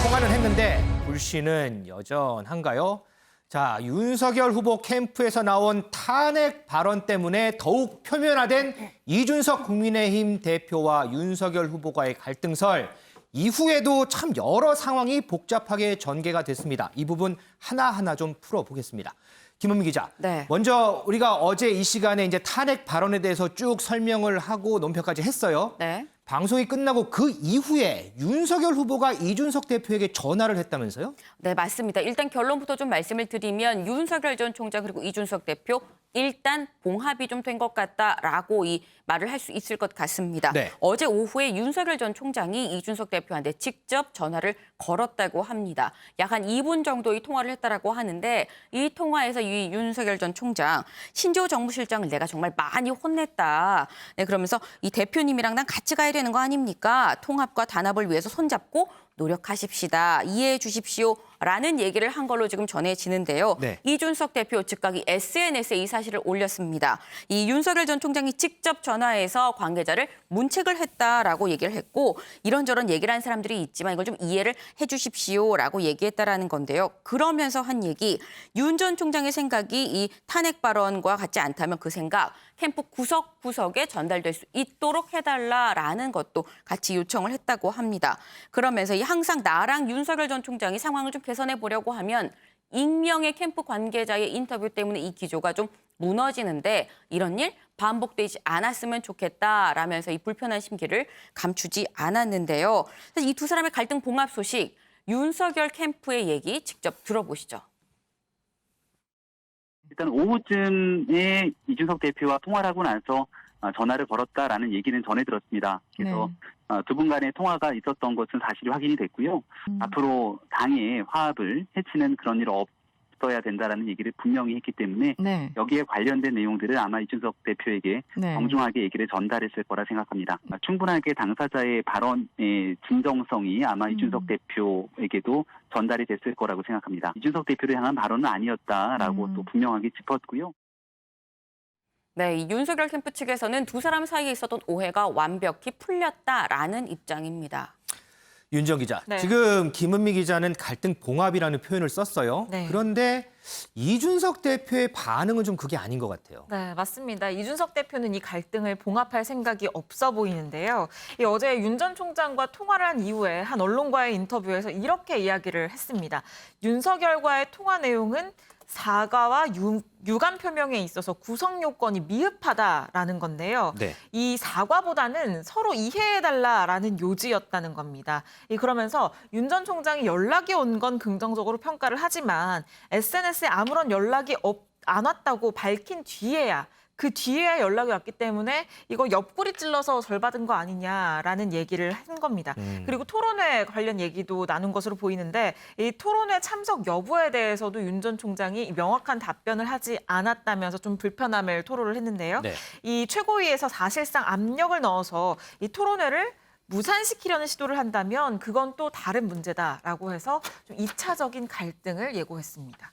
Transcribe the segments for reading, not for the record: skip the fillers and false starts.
통화는 했는데 불씨는 여전한가요? 자, 윤석열 후보 캠프에서 나온 탄핵 발언 때문에 더욱 표면화된 이준석 국민의힘 대표와 윤석열 후보가의 갈등설. 이후에도 참 여러 상황이 복잡하게 전개가 됐습니다. 이 부분 하나하나 좀 풀어보겠습니다. 김은미 기자. 네. 먼저 우리가 어제 이 시간에 이제 탄핵 발언에 대해서 쭉 설명을 하고 논평까지 했어요. 네. 방송이 끝나고 그 이후에 윤석열 후보가 이준석 대표에게 전화를 했다면서요? 네, 맞습니다. 일단 결론부터 좀 말씀을 드리면 윤석열 전 총장 그리고 이준석 대표 일단 봉합이 좀 된 것 같다라고 이 말을 할 수 있을 것 같습니다. 네. 어제 오후에 윤석열 전 총장이 이준석 대표한테 직접 전화를 걸었다고 합니다. 약 한 2분 정도의 통화를 했다라고 하는데 이 통화에서 이 윤석열 전 총장 신재호 정무실장을 내가 정말 많이 혼냈다. 네, 그러면서 이 대표님이랑 난 같이 가야 되는 거 아닙니까? 통합과 단합을 위해서 손잡고 노력하십시다. 이해해 주십시오라는 얘기를 한 걸로 지금 전해지는데요. 네. 이준석 대표 즉각이 SNS에 이 사실을 올렸습니다. 이 윤석열 전 총장이 직접 전화해서 관계자를 문책을 했다라고 얘기를 했고 이런저런 얘기를 한 사람들이 있지만 이걸 좀 이해를 해 주십시오라고 얘기했다라는 건데요. 그러면서 한 얘기, 윤 전 총장의 생각이 이 탄핵 발언과 같지 않다면 그 생각 캠프 구석구석에 전달될 수 있도록 해달라라는 것도 같이 요청을 했다고 합니다. 그러면서 이 항상 나랑 윤석열 전 총장이 상황을 좀 개선해 보려고 하면 익명의 캠프 관계자의 인터뷰 때문에 이 기조가 좀 무너지는데 이런 일 반복되지 않았으면 좋겠다라면서 이 불편한 심기를 감추지 않았는데요. 이 두 사람의 갈등 봉합 소식, 윤석열 캠프의 얘기 직접 들어보시죠. 일단 오후쯤에 이준석 대표와 통화를 하고 나서 전화를 걸었다라는 얘기는 전해 들었습니다. 그래서 두 분 간의 통화가 있었던 것은 사실이 확인이 됐고요. 앞으로 당의 화합을 해치는 그런 일 없어야 된다라는 얘기를 분명히 했기 때문에 여기에 관련된 내용들을 아마 이준석 대표에게 정중하게 얘기를 전달했을 거라 생각합니다. 충분하게 당사자의 발언의 진정성이 아마 이준석 대표에게도 전달이 됐을 거라고 생각합니다. 이준석 대표를 향한 발언은 아니었다라고 또 분명하게 짚었고요. 네, 이 윤석열 캠프 측에서는 두 사람 사이에 있었던 오해가 완벽히 풀렸다라는 입장입니다. 윤정 기자, 네. 지금 김은미 기자는 갈등 봉합이라는 표현을 썼어요. 네. 그런데 이준석 대표의 반응은 좀 그게 아닌 것 같아요. 네, 맞습니다. 이준석 대표는 이 갈등을 봉합할 생각이 없어 보이는데요. 어제 윤 전 총장과 통화를 한 이후에 한 언론과의 인터뷰에서 이렇게 이야기를 했습니다. 윤석열과의 통화 내용은 사과와 유감 표명에 있어서 구성 요건이 미흡하다라는 건데요. 네. 이 사과보다는 서로 이해해달라라는 요지였다는 겁니다. 그러면서 윤 전 총장이 연락이 온 건 긍정적으로 평가를 하지만 SNS에 아무런 연락이 안 왔다고 밝힌 뒤에야 그 뒤에 연락이 왔기 때문에 이거 옆구리 찔러서 절 받은 거 아니냐라는 얘기를 한 겁니다. 그리고 토론회 관련 얘기도 나눈 것으로 보이는데 이 토론회 참석 여부에 대해서도 윤 전 총장이 명확한 답변을 하지 않았다면서 좀 불편함을 토로를 했는데요. 네. 이 최고위에서 사실상 압력을 넣어서 이 토론회를 무산시키려는 시도를 한다면 그건 또 다른 문제다라고 해서 좀 2차적인 갈등을 예고했습니다.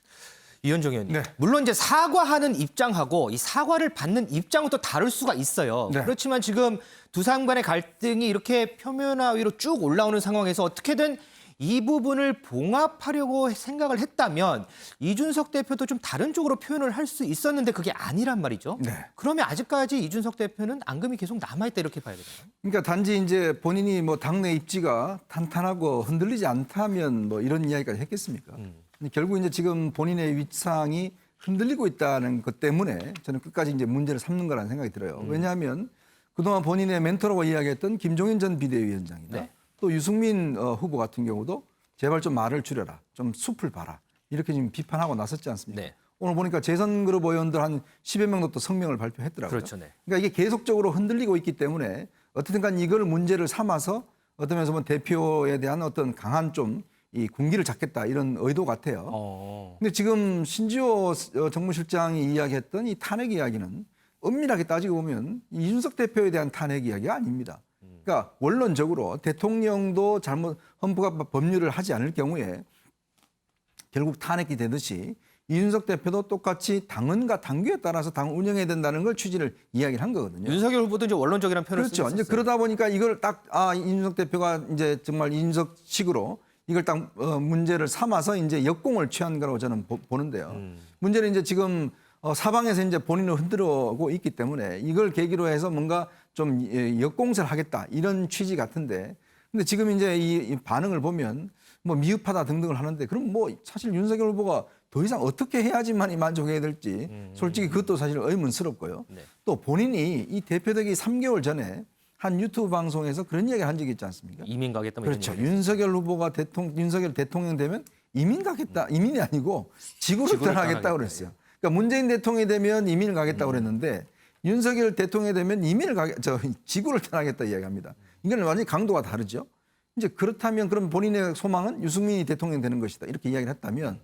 이현정 의원님, 네. 물론 이제 사과하는 입장하고 이 사과를 받는 입장은 또 다를 수가 있어요. 네. 그렇지만 지금 두 사람 간의 갈등이 이렇게 표면화위로 쭉 올라오는 상황에서 어떻게든 이 부분을 봉합하려고 생각을 했다면 이준석 대표도 좀 다른 쪽으로 표현을 할 수 있었는데 그게 아니란 말이죠. 네. 그러면 아직까지 이준석 대표는 앙금이 계속 남아있다 이렇게 봐야 되나요? 그러니까 단지 이제 본인이 뭐 당내 입지가 탄탄하고 흔들리지 않다면 뭐 이런 이야기까지 했겠습니까? 근데 결국 이제 지금 본인의 위상이 흔들리고 있다는 것 때문에 저는 끝까지 이제 문제를 삼는 거라는 생각이 들어요. 왜냐하면 그동안 본인의 멘토라고 이야기했던 김종인 전 비대위원장이나 네. 또 유승민 후보 같은 경우도 제발 좀 말을 줄여라, 좀 숲을 봐라 이렇게 지금 비판하고 나섰지 않습니까? 네. 오늘 보니까 재선그룹 의원들 한 10여 명도 또 성명을 발표했더라고요. 그렇죠, 네. 그러니까 이게 계속적으로 흔들리고 있기 때문에 어떻든 간 이걸 문제를 삼아서 어떤 면에서 보면 대표에 대한 어떤 강한 좀 이 군기를 잡겠다 이런 의도 같아요. 근데 지금 신지호 정무실장이 이야기했던 이 탄핵 이야기는 엄밀하게 따지고 보면 이준석 대표에 대한 탄핵 이야기가 아닙니다. 그러니까 원론적으로 대통령도 잘못 헌법과 법률을 하지 않을 경우에 결국 탄핵이 되듯이 이준석 대표도 똑같이 당헌과 당규에 따라서 당 운영해야 된다는 걸 취지를 이야기를 한 거거든요. 윤석열 후보도 이제 원론적이라는 표현을 그렇죠. 쓰고 이제 있었어요. 그러다 보니까 이걸 딱 이준석 대표가 이제 정말 이준석식으로 이걸 딱 문제를 삼아서 이제 역공을 취한 거라고 저는 보는데요. 문제는 이제 지금 사방에서 이제 본인을 흔들어오고 있기 때문에 이걸 계기로 해서 뭔가 좀 역공세를 하겠다 이런 취지 같은데, 근데 지금 이제 이 반응을 보면 뭐 미흡하다 등등을 하는데, 그럼 뭐 사실 윤석열 후보가 더 이상 어떻게 해야지만이 만족해야 될지 솔직히 그것도 사실 의문스럽고요. 네. 또 본인이 이 대표되기 3개월 전에 한 유튜브 방송에서 그런 이야기 한 적이 있지 않습니까? 이민 가겠다. 뭐 그렇죠. 이런 얘기. 윤석열 후보가 윤석열 대통령 되면 이민 가겠다. 이민이 아니고 지구를 떠나겠다고 그랬어요. 그러니까 문재인 대통령이 되면 이민을 가겠다고 그랬는데 윤석열 대통령이 되면 지구를 떠나겠다 이야기합니다. 이거는 완전히 강도가 다르죠. 이제 그렇다면 그럼 본인의 소망은 유승민이 대통령 되는 것이다. 이렇게 이야기를 했다면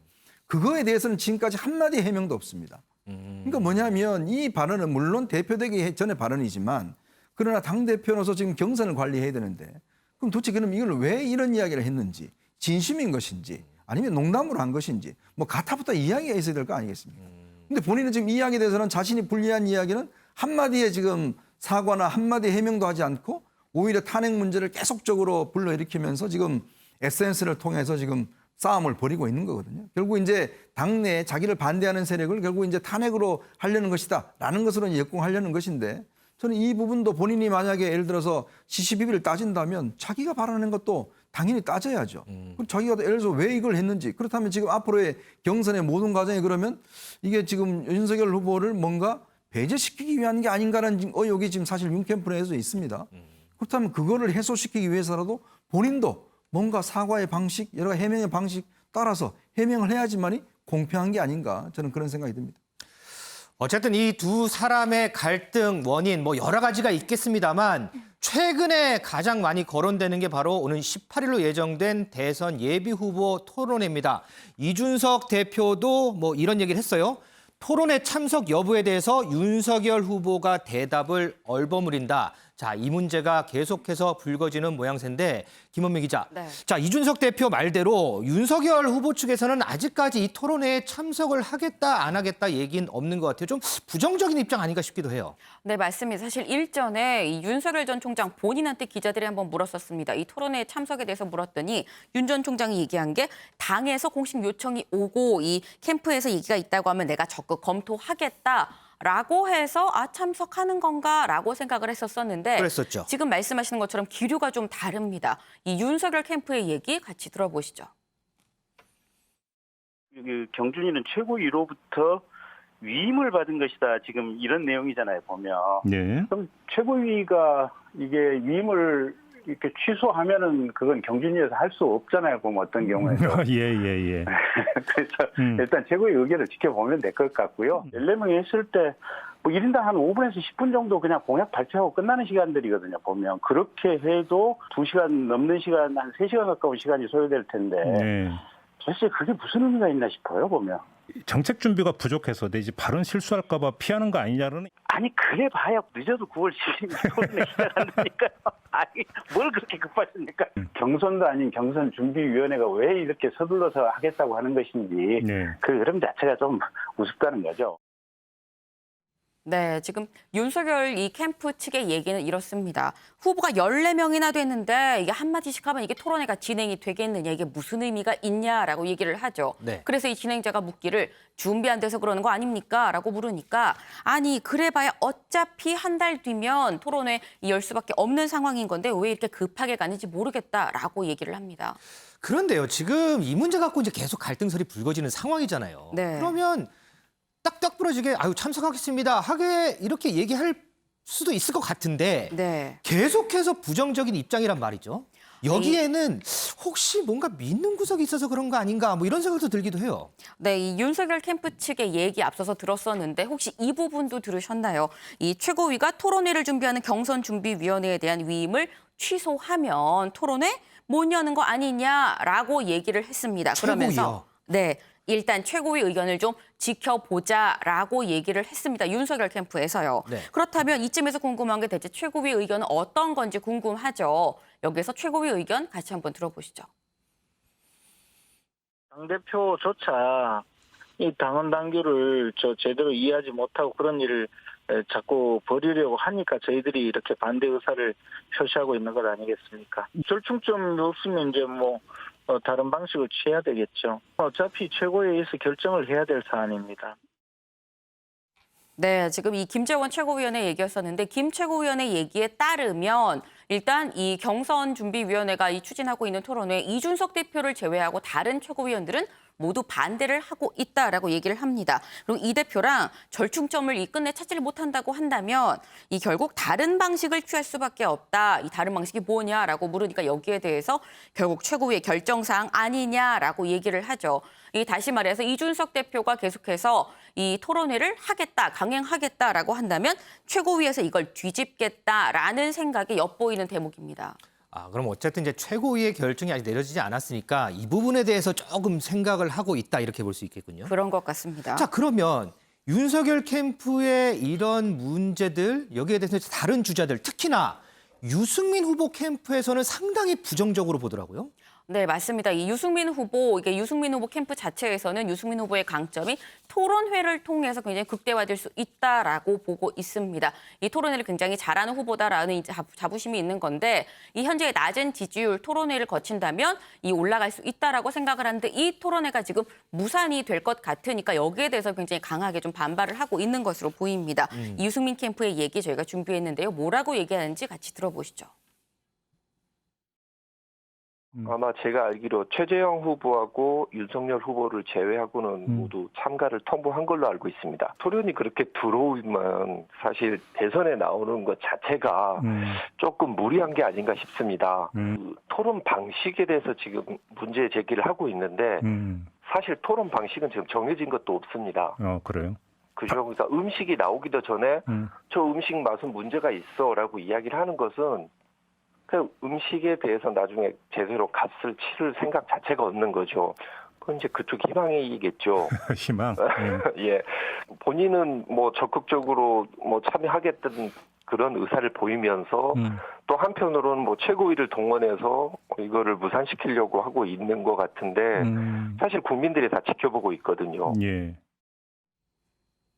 그거에 대해서는 지금까지 한마디 해명도 없습니다. 그러니까 뭐냐면 이 발언은 물론 대표되기 전의 발언이지만 그러나 당대표로서 지금 경선을 관리해야 되는데, 그럼 도대체 그럼 이걸 왜 이런 이야기를 했는지, 진심인 것인지 아니면 농담으로 한 것인지 뭐 가타부터 이야기가 있어야 될 거 아니겠습니까? 근데 본인은 지금 이 이야기에 대해서는 자신이 불리한 이야기는 한마디에 지금 사과나 한마디 해명도 하지 않고 오히려 탄핵 문제를 계속적으로 불러일으키면서 지금 SNS를 통해서 지금 싸움을 벌이고 있는 거거든요. 결국 이제 당내에 자기를 반대하는 세력을 결국 이제 탄핵으로 하려는 것이다라는 것으로 역공하려는 것인데, 저는 이 부분도 본인이 만약에 예를 들어서 시시비비를 따진다면 자기가 바라는 것도 당연히 따져야죠. 그리고 자기가 예를 들어서 왜 이걸 했는지, 그렇다면 지금 앞으로의 경선의 모든 과정이 그러면 이게 지금 윤석열 후보를 뭔가 배제시키기 위한 게 아닌가라는 의혹이 지금 사실 윤캠프 내에서 있습니다. 그렇다면 그거를 해소시키기 위해서라도 본인도 뭔가 사과의 방식, 여러 가지 해명의 방식 따라서 해명을 해야지만이 공평한 게 아닌가, 저는 그런 생각이 듭니다. 어쨌든 이 두 사람의 갈등 원인 뭐 여러 가지가 있겠습니다만 최근에 가장 많이 거론되는 게 바로 오는 18일로 예정된 대선 예비 후보 토론회입니다. 이준석 대표도 뭐 이런 얘기를 했어요. 토론회 참석 여부에 대해서 윤석열 후보가 대답을 얼버무린다. 자, 이 문제가 계속해서 불거지는 모양새인데 김원미 기자. 네. 자, 이준석 대표 말대로 윤석열 후보 측에서는 아직까지 이 토론회에 참석을 하겠다 안 하겠다 얘기는 없는 것 같아요. 좀 부정적인 입장 아닌가 싶기도 해요. 네, 맞습니다. 사실 일전에 이 윤석열 전 총장 본인한테 기자들이 한번 물었었습니다. 이 토론회 참석에 대해서 물었더니 윤 전 총장이 얘기한 게 당에서 공식 요청이 오고 이 캠프에서 얘기가 있다고 하면 내가 적극 검토하겠다. 라고 해서 참석하는 건가라고 생각을 했었는데 그랬었죠. 지금 말씀하시는 것처럼 기류가 좀 다릅니다. 이 윤석열 캠프의 얘기 같이 들어보시죠. 경준이는 최고위로부터 위임을 받은 것이다. 지금 이런 내용이잖아요, 보면. 네. 그럼 최고위가 이게 위임을 이렇게 취소하면은 그건 경준위에서 할 수 없잖아요, 보면 어떤 경우에도. 예. 그래서 일단 최고위 의견을 지켜보면 될 것 같고요. 14명이 했을 때 뭐 1인당 한 5분에서 10분 정도 그냥 공약 발표하고 끝나는 시간들이거든요, 보면. 그렇게 해도 2시간 넘는 시간, 한 3시간 가까운 시간이 소요될 텐데. 네. 사실 그게 무슨 의미가 있나 싶어요, 보면. 정책 준비가 부족해서 내지 발언 실수할까 봐 피하는 거 아니냐는. 아니 그래 봐야 늦어도 9월 10일 토론회 시작한다니까요. 아니 뭘 그렇게 급하십니까? 경선도 아닌 경선준비위원회가 왜 이렇게 서둘러서 하겠다고 하는 것인지 네. 그 흐름 자체가 좀 우습다는 거죠. 네, 지금 윤석열 이 캠프 측의 얘기는 이렇습니다. 후보가 14명이나 됐는데 이게 한마디씩 하면 이게 토론회가 진행이 되겠느냐, 이게 무슨 의미가 있냐라고 얘기를 하죠. 네. 그래서 이 진행자가 묻기를 준비 안 돼서 그러는 거 아닙니까? 라고 물으니까 아니 그래봐야 어차피 한 달 뒤면 토론회 열 수밖에 없는 상황인 건데 왜 이렇게 급하게 가는지 모르겠다라고 얘기를 합니다. 그런데요, 지금 이 문제 갖고 이제 계속 갈등설이 불거지는 상황이잖아요. 네. 그러면 딱딱 부러지게 참석하겠습니다 하게 이렇게 얘기할 수도 있을 것 같은데 네. 계속해서 부정적인 입장이란 말이죠. 여기에는 혹시 뭔가 믿는 구석이 있어서 그런 거 아닌가 뭐 이런 생각도 들기도 해요. 네, 이 윤석열 캠프 측의 얘기 앞서서 들었었는데 혹시 이 부분도 들으셨나요? 이 최고위가 토론회를 준비하는 경선준비위원회에 대한 위임을 취소하면 토론회 못 여는 거 아니냐라고 얘기를 했습니다. 그러면서 최고위요? 네, 일단 최고위 의견을 좀 지켜보자라고 얘기를 했습니다. 윤석열 캠프에서요. 네. 그렇다면 이쯤에서 궁금한 게 대체 최고위 의견은 어떤 건지 궁금하죠. 여기서 최고위 의견 같이 한번 들어보시죠. 당대표조차 이 당원 당규를 제대로 이해하지 못하고 그런 일을 자꾸 벌이려고 하니까 저희들이 이렇게 반대 의사를 표시하고 있는 것 아니겠습니까? 절충점이 없으면 이제 뭐 다른 방식을 취해야 되겠죠. 어차피 최고위에서 결정을 해야 될 사안입니다. 네, 지금 이 김재원 최고위원의 얘기였었는데 김 최고위원의 얘기에 따르면 일단 이 경선준비위원회가 이 추진하고 있는 토론회에 이준석 대표를 제외하고 다른 최고위원들은 모두 반대를 하고 있다라고 얘기를 합니다. 그리고 이 대표랑 절충점을 이 끝내 찾지를 못한다고 한다면 이 결국 다른 방식을 취할 수밖에 없다. 이 다른 방식이 뭐냐라고 물으니까 여기에 대해서 결국 최고위의 결정사항 아니냐라고 얘기를 하죠. 이 다시 말해서 이준석 대표가 계속해서 이 토론회를 하겠다, 강행하겠다라고 한다면 최고위에서 이걸 뒤집겠다라는 생각이 엿보이는 대목입니다. 그럼 어쨌든 이제 최고위의 결정이 아직 내려지지 않았으니까 이 부분에 대해서 조금 생각을 하고 있다 이렇게 볼 수 있겠군요. 그런 것 같습니다. 자, 그러면 윤석열 캠프의 이런 문제들 여기에 대해서 다른 주자들 특히나 유승민 후보 캠프에서는 상당히 부정적으로 보더라고요. 네, 맞습니다. 이 유승민 후보, 이게 유승민 후보 캠프 자체에서는 유승민 후보의 강점이 토론회를 통해서 굉장히 극대화될 수 있다라고 보고 있습니다. 이 토론회를 굉장히 잘하는 후보다라는 이제 자부심이 있는 건데 이 현재의 낮은 지지율 토론회를 거친다면 이 올라갈 수 있다라고 생각을 하는데 이 토론회가 지금 무산이 될 것 같으니까 여기에 대해서 굉장히 강하게 좀 반발을 하고 있는 것으로 보입니다. 이 유승민 캠프의 얘기 저희가 준비했는데요. 뭐라고 얘기하는지 같이 들어보시죠. 아마 제가 알기로 최재형 후보하고 윤석열 후보를 제외하고는 모두 참가를 통보한 걸로 알고 있습니다. 토론이 그렇게 들어오면 사실 대선에 나오는 것 자체가 조금 무리한 게 아닌가 싶습니다. 그 토론 방식에 대해서 지금 문제 제기를 하고 있는데 사실 토론 방식은 지금 정해진 것도 없습니다. 그래요? 그죠? 그러니까 음식이 나오기도 전에 저 음식 맛은 문제가 있어라고 이야기를 하는 것은 그 음식에 대해서 나중에 제대로 값을 치를 생각 자체가 없는 거죠. 그건 이제 그쪽 희망이겠죠. 희망. 예. 본인은 뭐 적극적으로 뭐 참여하겠다는 그런 의사를 보이면서 또 한편으로는 뭐 최고위를 동원해서 이거를 무산시키려고 하고 있는 것 같은데 사실 국민들이 다 지켜보고 있거든요. 예.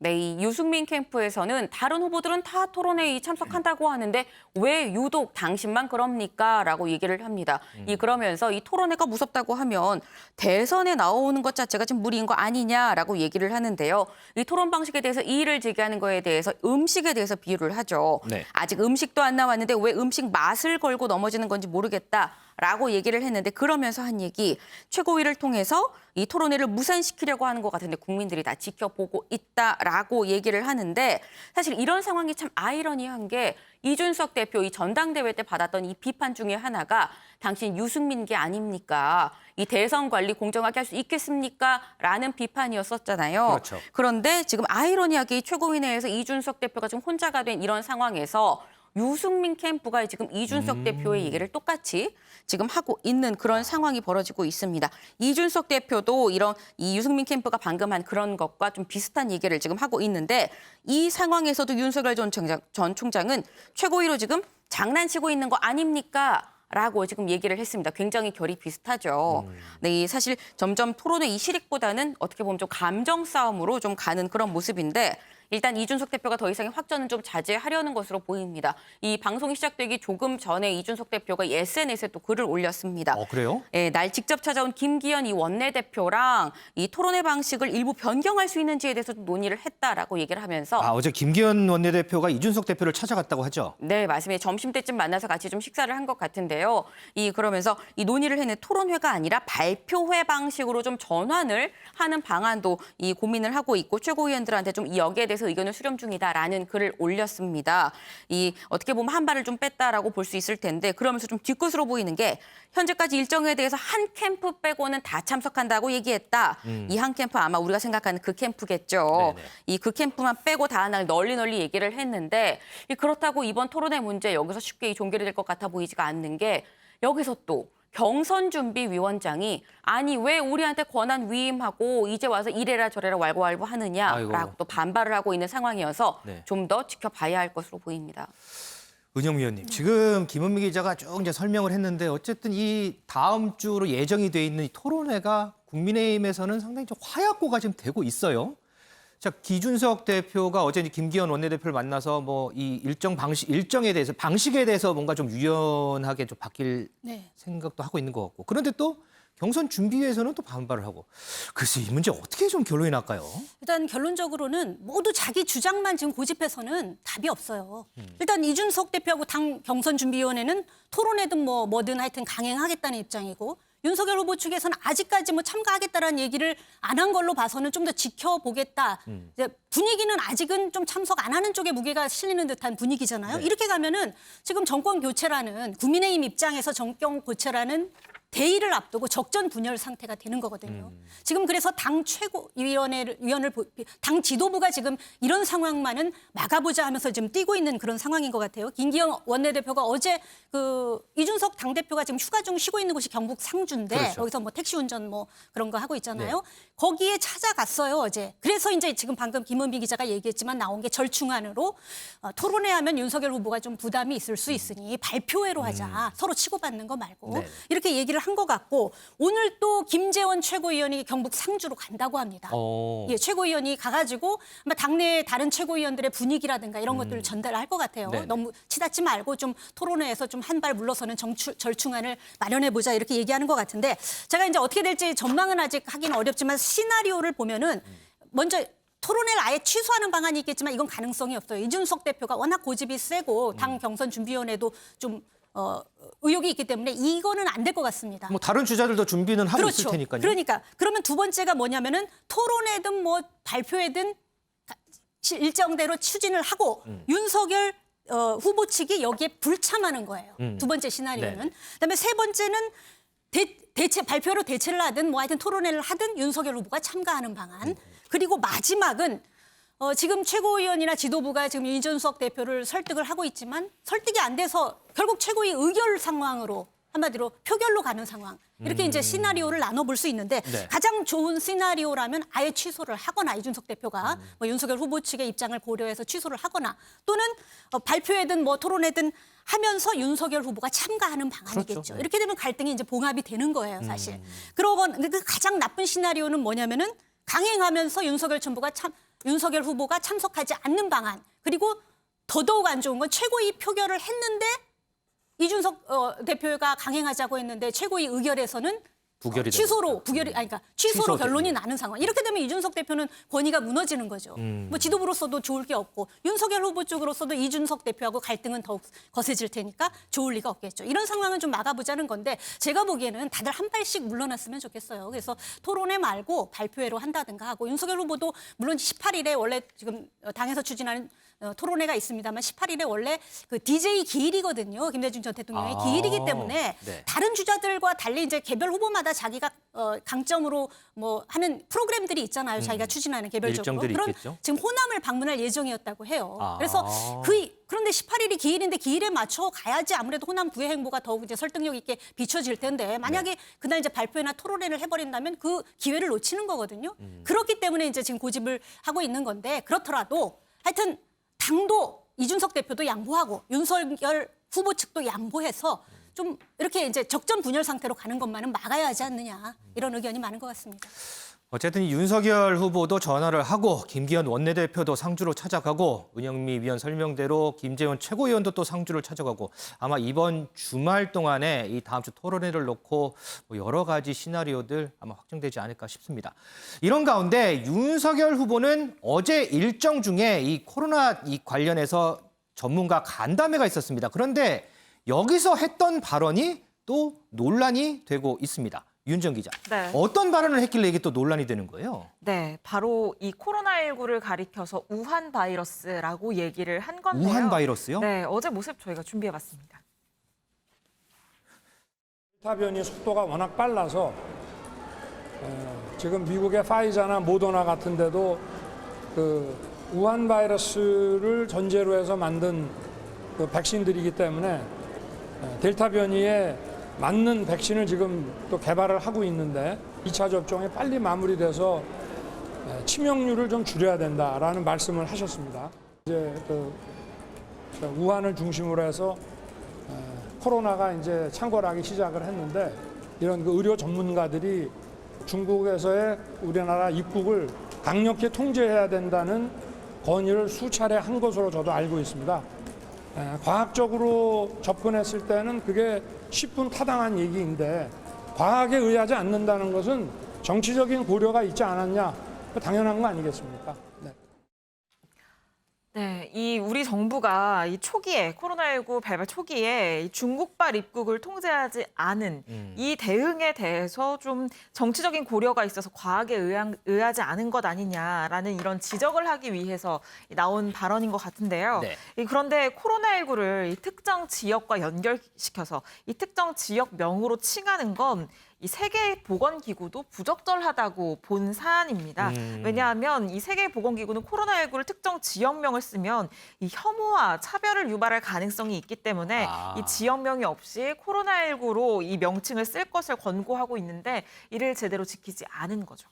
네, 이 유승민 캠프에서는 다른 후보들은 다 토론회에 참석한다고 하는데 왜 유독 당신만 그럽니까? 라고 얘기를 합니다. 그러면서 이 토론회가 무섭다고 하면 대선에 나오는 것 자체가 지금 무리인 거 아니냐라고 얘기를 하는데요. 이 토론 방식에 대해서 이의를 제기하는 거에 대해서 음식에 대해서 비유를 하죠. 네. 아직 음식도 안 나왔는데 왜 음식 맛을 걸고 넘어지는 건지 모르겠다라고 얘기를 했는데 그러면서 한 얘기 최고위를 통해서 이 토론회를 무산시키려고 하는 것 같은데 국민들이 다 지켜보고 있다라고 얘기를 하는데 사실 이런 상황이 참 아이러니한 게 이준석 대표 이 전당대회 때 받았던 이 비판 중에 하나가 당신 유승민계 아닙니까? 이 대선 관리 공정하게 할 수 있겠습니까? 라는 비판이었었잖아요. 그렇죠. 그런데 지금 아이러니하게 이 최고위 내에서 이준석 대표가 지금 혼자가 된 이런 상황에서 유승민 캠프가 지금 이준석 대표의 얘기를 똑같이 지금 하고 있는 그런 상황이 벌어지고 있습니다. 이준석 대표도 이런 이 유승민 캠프가 방금 한 그런 것과 좀 비슷한 얘기를 지금 하고 있는데 이 상황에서도 윤석열 전 총장은 최고위로 지금 장난치고 있는 거 아닙니까? 라고 지금 얘기를 했습니다. 굉장히 결이 비슷하죠. 네, 사실 점점 토론의 이 실익보다는 어떻게 보면 좀 감정 싸움으로 좀 가는 그런 모습인데 일단 이준석 대표가 더 이상의 확전은 좀 자제하려는 것으로 보입니다. 이 방송이 시작되기 조금 전에 이준석 대표가 이 SNS에 또 글을 올렸습니다. 그래요? 예, 날 직접 찾아온 김기현 이 원내대표랑 이 토론회 방식을 일부 변경할 수 있는지에 대해서 논의를 했다라고 얘기를 하면서 어제 김기현 원내대표가 이준석 대표를 찾아갔다고 하죠? 네, 맞습니다. 점심때쯤 만나서 같이 좀 식사를 한 것 같은데요. 그러면서 이 논의를 했는 토론회가 아니라 발표회 방식으로 좀 전환을 하는 방안도 이 고민을 하고 있고 최고위원들한테 좀 여기에 대해서 의견을 수렴 중이다라는 글을 올렸습니다. 어떻게 보면 한 발을 좀 뺐다라고 볼 수 있을 텐데 그러면서 좀 뒤끝으로 보이는 게 현재까지 일정에 대해서 한 캠프 빼고는 다 참석한다고 얘기했다. 이 한 캠프 아마 우리가 생각하는 그 캠프겠죠. 그 캠프만 빼고 다 하나 널리 얘기를 했는데 그렇다고 이번 토론회 문제 여기서 쉽게 종결이 될 것 같아 보이지가 않는 게 여기서 또 경선준비위원장이 아니 왜 우리한테 권한 위임하고 이제 와서 이래라 저래라 왈가왈부 하느냐라고 또 반발을 하고 있는 상황이어서 네. 좀 더 지켜봐야 할 것으로 보입니다. 은영 위원님, 지금 김은미 기자가 쭉 이제 설명을 했는데 어쨌든 이 다음 주로 예정이 돼 있는 이 토론회가 국민의힘에서는 상당히 좀 화약고가 지금 되고 있어요. 자, 이준석 대표가 어제 김기현 원내대표를 만나서 뭐 이 일정에 대해서 방식에 대해서 뭔가 좀 유연하게 좀 바뀔 생각도 하고 있는 것 같고. 그런데 또 경선 준비위에서는 또 반발을 하고. 글쎄 이 문제 어떻게 좀 결론이 날까요? 일단 결론적으로는 모두 자기 주장만 지금 고집해서는 답이 없어요. 일단 이준석 대표하고 당 경선준비위원회는 토론회든 뭐든 하여튼 강행하겠다는 입장이고 윤석열 후보 측에서는 아직까지 뭐 참가하겠다라는 얘기를 안 한 걸로 봐서는 좀 더 지켜보겠다. 이제 분위기는 아직은 좀 참석 안 하는 쪽에 무게가 실리는 듯한 분위기잖아요. 네. 이렇게 가면은 지금 정권 교체라는 국민의힘 입장에서 정권 교체라는 대의를 앞두고 적전 분열 상태가 되는 거거든요. 지금 그래서 당 최고위원을 당 지도부가 지금 이런 상황만은 막아보자 하면서 지금 뛰고 있는 그런 상황인 것 같아요. 김기현 원내대표가 어제 그 이준석 당대표가 지금 휴가 중 쉬고 있는 곳이 경북 상주인데 그렇죠. 거기서 뭐 택시 운전 뭐 그런 거 하고 있잖아요. 네. 거기에 찾아갔어요 어제. 그래서 이제 지금 방금 김은비 기자가 얘기했지만 나온 게 절충안으로 토론회하면 윤석열 후보가 좀 부담이 있을 수 있으니 발표회로 하자. 서로 치고받는 거 말고. 네. 이렇게 얘기를 한 것 같고 오늘 또 김재원 최고위원이 경북 상주로 간다고 합니다. 예, 최고위원이 가가지고 아마 당내 다른 최고위원들의 분위기라든가 이런 것들을 전달할 것 같아요. 네네. 너무 치닫지 말고 좀 토론회에서 좀 한 발 물러서는 절충안을 마련해보자 이렇게 얘기하는 것 같은데 제가 이제 어떻게 될지 전망은 아직 하기는 어렵지만 시나리오를 보면은 먼저 토론회를 아예 취소하는 방안이 있겠지만 이건 가능성이 없어요. 이준석 대표가 워낙 고집이 세고 당 경선준비위원회도 좀 의혹이 있기 때문에 이거는 안 될 것 같습니다. 뭐 다른 주자들도 준비는 하고 있을 그렇죠. 테니까요. 그러니까 그러면 두 번째가 뭐냐면은 토론회든 뭐 발표회든 일정대로 추진을 하고 윤석열 후보 측이 여기에 불참하는 거예요. 두 번째 시나리오는. 네. 그다음에 세 번째는 대체 발표로 대체를 하든 뭐 하여튼 토론회를 하든 윤석열 후보가 참가하는 방안. 그리고 마지막은 지금 최고위원이나 지도부가 지금 이준석 대표를 설득을 하고 있지만 설득이 안 돼서 결국 최고위 의결 상황으로 한마디로 표결로 가는 상황. 이렇게 이제 시나리오를 나눠볼 수 있는데 네. 가장 좋은 시나리오라면 아예 취소를 하거나 이준석 대표가 뭐 윤석열 후보 측의 입장을 고려해서 취소를 하거나 또는 발표회든 뭐 토론회든 하면서 윤석열 후보가 참가하는 방안이겠죠. 그렇죠. 이렇게 되면 갈등이 이제 봉합이 되는 거예요, 사실. 그러건 그 가장 나쁜 시나리오는 뭐냐면은 강행하면서 윤석열 후보가 참석하지 않는 방안. 그리고 더더욱 안 좋은 건 최고위 표결을 했는데 이준석 대표가 강행하자고 했는데 최고위 의결에서는 부결이 취소로 그러니까 취소로 취소되고. 결론이 나는 상황. 이렇게 되면 이준석 대표는 권위가 무너지는 거죠. 뭐 지도부로서도 좋을 게 없고 윤석열 후보 쪽으로서도 이준석 대표하고 갈등은 더욱 거세질 테니까 좋을 리가 없겠죠. 이런 상황은 좀 막아보자는 건데 제가 보기에는 다들 한 발씩 물러났으면 좋겠어요. 그래서 토론회 말고 발표회로 한다든가 하고 윤석열 후보도 물론 18일에 원래 지금 당에서 추진하는 토론회가 있습니다만 18일에 원래 그 DJ 기일이거든요. 김대중 전 대통령의 기일이기 때문에 네. 다른 주자들과 달리 이제 개별 후보마다 자기가 강점으로 뭐 하는 프로그램들이 있잖아요. 자기가 추진하는 개별적으로. 일정들이 그런 있겠죠. 지금 호남을 방문할 예정이었다고 해요. 아. 그래서 그런데 18일이 기일인데 기일에 맞춰 가야지 아무래도 호남 부의 행보가 더욱 이제 설득력 있게 비춰질 텐데 만약에 그날 이제 발표회나 토론회를 해버린다면 그 기회를 놓치는 거거든요. 그렇기 때문에 이제 지금 고집을 하고 있는 건데 그렇더라도 하여튼 당도 이준석 대표도 양보하고 윤석열 후보 측도 양보해서 좀 이렇게 이제 적전 분열 상태로 가는 것만은 막아야 하지 않느냐 이런 의견이 많은 것 같습니다. 어쨌든 윤석열 후보도 전화를 하고 김기현 원내대표도 상주로 찾아가고 은영미 위원 설명대로 김재원 최고위원도 또 상주를 찾아가고 아마 이번 주말 동안에 이 다음 주 토론회를 놓고 뭐 여러 가지 시나리오들 아마 확정되지 않을까 싶습니다. 이런 가운데 윤석열 후보는 어제 일정 중에 이 코로나 관련해서 전문가 간담회가 있었습니다. 그런데 여기서 했던 발언이 또 논란이 되고 있습니다. 윤정 기자. 네. 어떤 발언을 했길래 이게 또 논란이 되는 거예요? 네, 바로 이 코로나19를 가리켜서 우한 바이러스라고 얘기를 한 건데요. 우한 바이러스요? 네, 어제 모습 저희가 준비해봤습니다. 델타 변이 속도가 워낙 빨라서 지금 미국의 파이자나 모더나 같은 데도 그 우한 바이러스를 전제로 해서 만든 그 백신들이기 때문에 델타 변이에 맞는 백신을 지금 또 개발을 하고 있는데 2차 접종이 빨리 마무리돼서 치명률을 좀 줄여야 된다라는 말씀을 하셨습니다. 이제 그 우한을 중심으로 해서 코로나가 이제 창궐하기 시작을 했는데 이런 그 의료 전문가들이 중국에서의 우리나라 입국을 강력히 통제해야 된다는 건의를 수차례 한 것으로 저도 알고 있습니다. 과학적으로 접근했을 때는 그게 10분 타당한 얘기인데 과하게 의하지 않는다는 것은 정치적인 고려가 있지 않았냐, 당연한 거 아니겠습니까? 네. 네, 이 우리 정부가 이 초기에 코로나19 발발 초기에 이 중국발 입국을 통제하지 않은 이 대응에 대해서 좀 정치적인 고려가 있어서 과하게 의하지 않은 것 아니냐라는 이런 지적을 하기 위해서 나온 발언인 것 같은데요. 네. 그런데 코로나19를 이 특정 지역과 연결시켜서 이 특정 지역명으로 칭하는 건 이 세계보건기구도 부적절하다고 본 사안입니다. 왜냐하면 이 세계보건기구는 코로나19를 특정 지역명을 쓰면 이 혐오와 차별을 유발할 가능성이 있기 때문에 이 지역명이 없이 코로나19로 이 명칭을 쓸 것을 권고하고 있는데 이를 제대로 지키지 않은 거죠.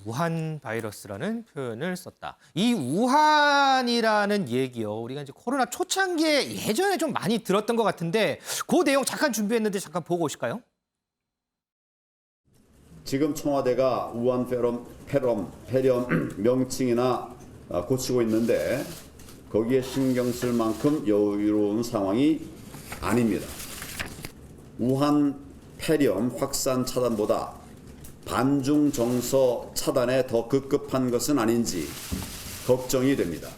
우한 바이러스라는 표현을 썼다. 이 우한이라는 얘기요. 우리가 이제 코로나 초창기에 예전에 좀 많이 들었던 것 같은데 그 내용 잠깐 준비했는데 잠깐 보고 오실까요? 지금 청와대가 우한 폐렴 명칭이나 고치고 있는데 거기에 신경 쓸 만큼 여유로운 상황이 아닙니다. 우한 폐렴 확산 차단보다 반중 정서 차단에 더 급급한 것은 아닌지 걱정이 됩니다.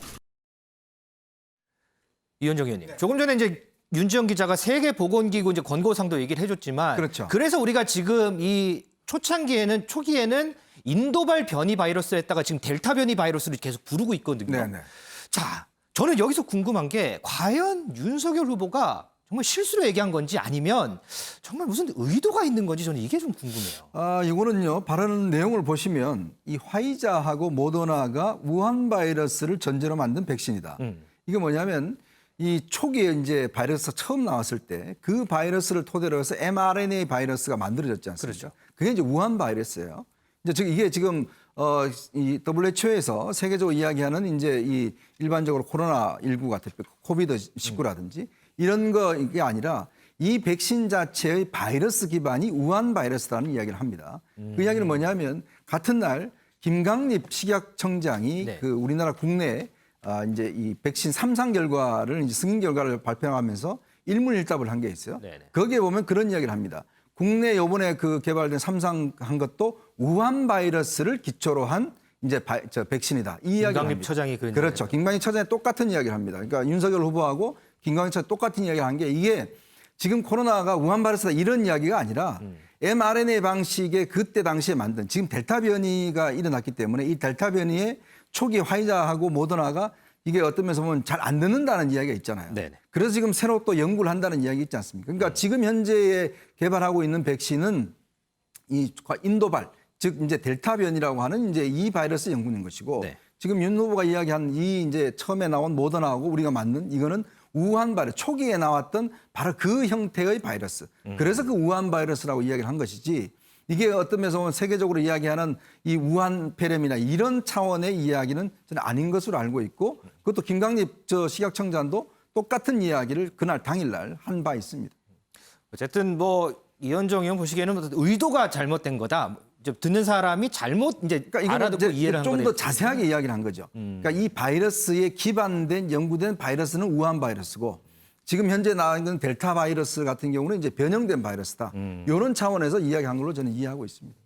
이현정 의원님, 조금 전에 이제 윤지영 기자가 세계보건기구 이제 권고상도 얘기를 해줬지만, 그렇죠. 그래서 우리가 지금 이 초기에는 인도발 변이 바이러스를 지금 델타 변이 바이러스를 계속 부르고 있거든요. 네네. 자, 저는 여기서 궁금한 게 과연 윤석열 후보가 정말 실수로 얘기한 건지 아니면 정말 무슨 의도가 있는 건지 저는 이게 좀 궁금해요. 이거는요, 발언 내용을 보시면 이 화이자하고 모더나가 우한 바이러스를 전제로 만든 백신이다. 이게 뭐냐면 이 초기에 이제 바이러스가 처음 나왔을 때 그 바이러스를 토대로 해서 mRNA 바이러스가 만들어졌지 않습니까? 그렇죠. 그게 이제 우한 바이러스예요. 이제 이게 지금 이 WHO에서 세계적으로 이야기하는 이제 이 일반적으로 코로나19 같은 코비드19라든지 이런 게 아니라 이 백신 자체의 바이러스 기반이 우한 바이러스라는 이야기를 합니다. 그 이야기는 뭐냐면 같은 날 김강립 식약청장이 네. 그 우리나라 국내 이제 이 백신 3상 결과를 이제 승인 결과를 발표하면서 일문일답을 한 게 있어요. 네네. 거기에 보면 그런 이야기를 합니다. 국내 요번에 그 개발된 3상 한 것도 우한 바이러스를 기초로 한 이제 백신이다. 이 이야기를 김강립 합니다. 처장이 그런 그렇죠. 김강립 처장이 똑같은 이야기를 합니다. 그러니까 윤석열 후보하고 김강립 처장이 똑같은 이야기를 한 게 이게 지금 코로나가 우한 바이러스다 이런 이야기가 아니라 mRNA 방식의 그때 당시에 만든 지금 델타 변이가 일어났기 때문에 이 델타 변이의 초기 화이자하고 모더나가 이게 어떤 면에서 보면 잘 안 듣는다는 이야기가 있잖아요. 네네. 그래서 지금 새로 또 연구를 한다는 이야기 있지 않습니까? 그러니까 지금 현재 개발하고 있는 백신은 이 인도발, 즉 이제 델타 변이라고 하는 이제 이 바이러스 연구인 것이고 네. 지금 윤 후보가 이야기한 이 이제 처음에 나온 모더나하고 우리가 만든 이거는 우한 바이러스, 초기에 나왔던 바로 그 형태의 바이러스. 그래서 그 우한 바이러스라고 이야기를 한 것이지 이게 어떤 면에서 보면 세계적으로 이야기하는 이 우한 폐렴이나 이런 차원의 이야기는 저는 아닌 것으로 알고 있고 그것도 김강립 식약청장도 똑같은 이야기를 그날 당일날 한 바 있습니다. 어쨌든 뭐 이현정 의원 보시기에는 의도가 잘못된 거다. 듣는 사람이 잘못 이제 그러니까 알아듣고 이해를 한 거네. 좀 더 자세하게 이야기를 한 거죠. 그러니까 이 바이러스에 기반된 연구된 바이러스는 우한 바이러스고 지금 현재 나온 건 델타 바이러스 같은 경우는 이제 변형된 바이러스다. 이런 차원에서 이야기한 걸로 저는 이해하고 있습니다.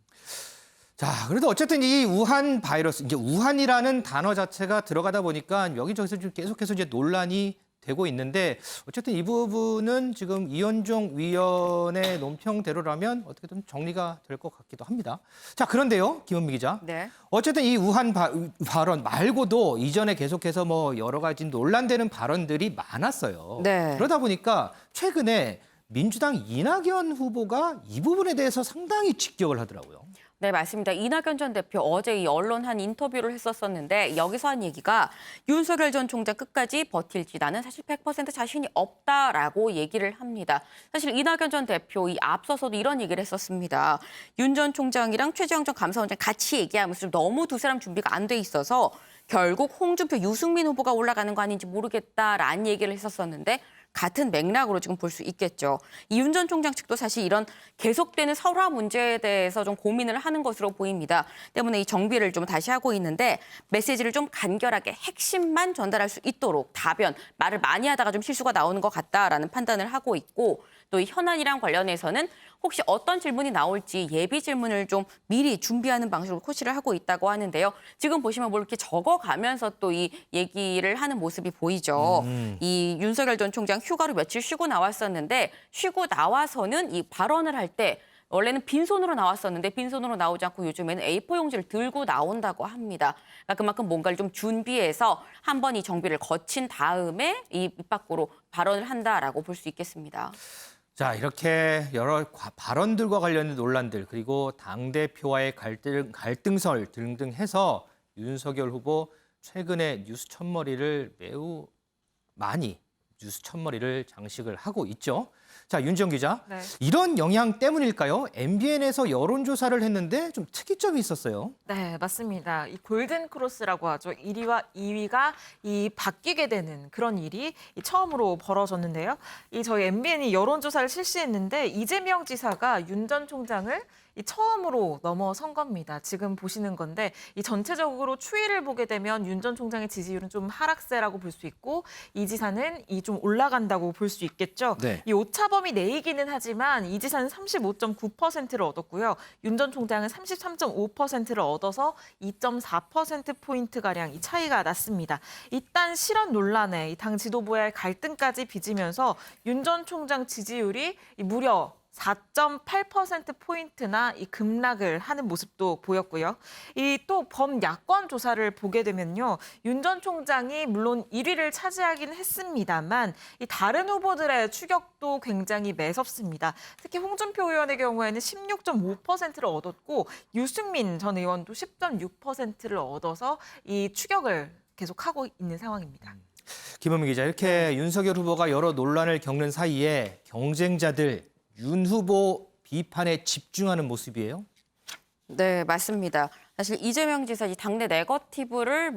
자, 그래도 어쨌든 이 우한 바이러스, 이제 우한이라는 단어 자체가 들어가다 보니까 여기저기서 좀 계속해서 이제 논란이 되고 있는데 어쨌든 이 부분은 지금 이현종 위원의 논평대로라면 어떻게든 정리가 될 것 같기도 합니다. 자, 그런데요, 김원미 기자. 네. 어쨌든 이 우한 발언 말고도 이전에 계속해서 뭐 여러 가지 논란되는 발언들이 많았어요. 네. 그러다 보니까 최근에 민주당 이낙연 후보가 이 부분에 대해서 상당히 직격을 하더라고요. 네, 맞습니다. 이낙연 전 대표 어제 이 언론 한 인터뷰를 했었었는데 여기서 한 얘기가 윤석열 전 총장 끝까지 버틸지 나는 사실 100% 자신이 없다라고 얘기를 합니다. 사실 이낙연 전 대표 이 앞서서도 이런 얘기를 했었습니다. 윤 전 총장이랑 최재형 전 감사원장 같이 얘기하면서 좀 너무 두 사람 준비가 안 돼 있어서 결국 홍준표, 유승민 후보가 올라가는 거 아닌지 모르겠다라는 얘기를 했었었는데 같은 맥락으로 지금 볼 수 있겠죠. 이 윤 전 총장 측도 사실 이런 계속되는 설화 문제에 대해서 좀 고민을 하는 것으로 보입니다. 때문에 이 정비를 좀 다시 하고 있는데 메시지를 좀 간결하게 핵심만 전달할 수 있도록 답변, 말을 많이 하다가 좀 실수가 나오는 것 같다라는 판단을 하고 있고 또 이 현안이랑 관련해서는 혹시 어떤 질문이 나올지 예비 질문을 좀 미리 준비하는 방식으로 코치를 하고 있다고 하는데요. 지금 보시면 뭐 이렇게 적어가면서 또 이 얘기를 하는 모습이 보이죠. 이 윤석열 전 총장 휴가로 며칠 쉬고 나왔었는데 쉬고 나와서는 이 발언을 할 때 원래는 빈손으로 나왔었는데 빈손으로 나오지 않고 요즘에는 A4 용지를 들고 나온다고 합니다. 그러니까 그만큼 뭔가를 좀 준비해서 한번 이 정비를 거친 다음에 입 밖으로 발언을 한다라고 볼 수 있겠습니다. 자, 이렇게 여러 발언들과 관련된 논란들 그리고 당대표와의 갈등설 등등 해서 윤석열 후보 최근에 뉴스 첫머리를 매우 많이 뉴스 첫머리를 장식을 하고 있죠. 자, 윤지영 기자. 네. 이런 영향 때문일까요? MBN에서 여론조사를 했는데 좀 특이점이 있었어요. 네, 맞습니다. 이 골든 크로스라고 하죠. 1위와 2위가 바뀌게 되는 그런 일이 처음으로 벌어졌는데요. 저희 MBN이 여론조사를 실시했는데 이재명 지사가 윤 전 총장을 처음으로 넘어선 겁니다. 지금 보시는 건데 이 전체적으로 추이를 보게 되면 윤 전 총장의 지지율은 좀 하락세라고 볼 수 있고 이 지사는 좀 올라간다고 볼 수 있겠죠. 네. 이 오차범위 내이기는 하지만 이 지사는 35.9%를 얻었고요. 윤 전 총장은 33.5%를 얻어서 2.4%포인트가량 이 차이가 났습니다. 이딴 실언 논란에 당 지도부의 갈등까지 빚으면서 윤 전 총장 지지율이 무려 4.8%포인트나 급락을 하는 모습도 보였고요. 또 범야권 조사를 보게 되면요. 윤 전 총장이 물론 1위를 차지하긴 했습니다만 다른 후보들의 추격도 굉장히 매섭습니다. 특히 홍준표 의원의 경우에는 16.5%를 얻었고 유승민 전 의원도 10.6%를 얻어서 이 추격을 계속하고 있는 상황입니다. 김은미 기자, 이렇게 윤석열 후보가 여러 논란을 겪는 사이에 경쟁자들 윤 후보 비판에 집중하는 모습이에요? 네, 맞습니다. 사실 이재명 지사 당내 네거티브를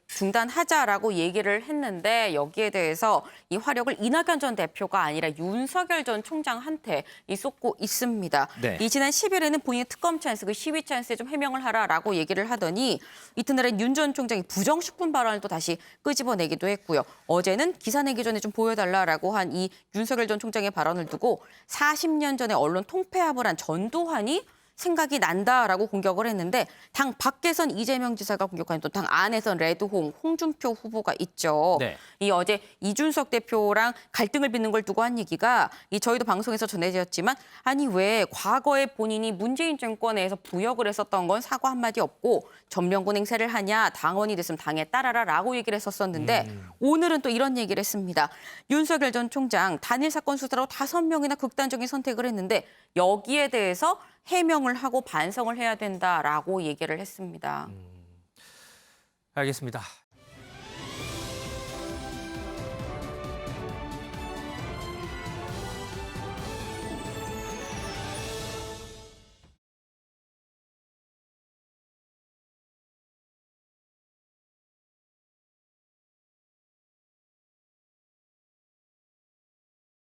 중단하자라고 얘기를 했는데 여기에 대해서 이 화력을 이낙연 전 대표가 아니라 윤석열 전 총장한테 쏟고 있습니다. 네. 이 지난 10일에는 본인의 특검 찬스, 그 시위 찬스에 좀 해명을 하라라고 얘기를 하더니 이튿날엔 윤 전 총장이 부정식품 발언을 또 다시 끄집어내기도 했고요. 어제는 기사 내기 전에 좀 보여달라라고 한 이 윤석열 전 총장의 발언을 두고 40년 전에 언론 통폐합을 한 전두환이 생각이 난다라고 공격을 했는데 당 밖에선 이재명 지사가 공격하는 또 당 안에선 레드홍, 홍준표 후보가 있죠. 네. 이 어제 이준석 대표랑 갈등을 빚는 걸 두고 한 얘기가 저희도 방송에서 전해졌지만 아니 왜 과거에 본인이 문재인 정권에서 부역을 했었던 건 사과 한마디 없고 전면군 행세를 하냐 당원이 됐으면 당에 따라라라고 얘기를 했었었는데 오늘은 또 이런 얘기를 했습니다. 윤석열 전 총장 단일 사건 수사로 5명이나 극단적인 선택을 했는데 여기에 대해서 해명을 하고 반성을 해야 된다라고 얘기를 했습니다. 알겠습니다.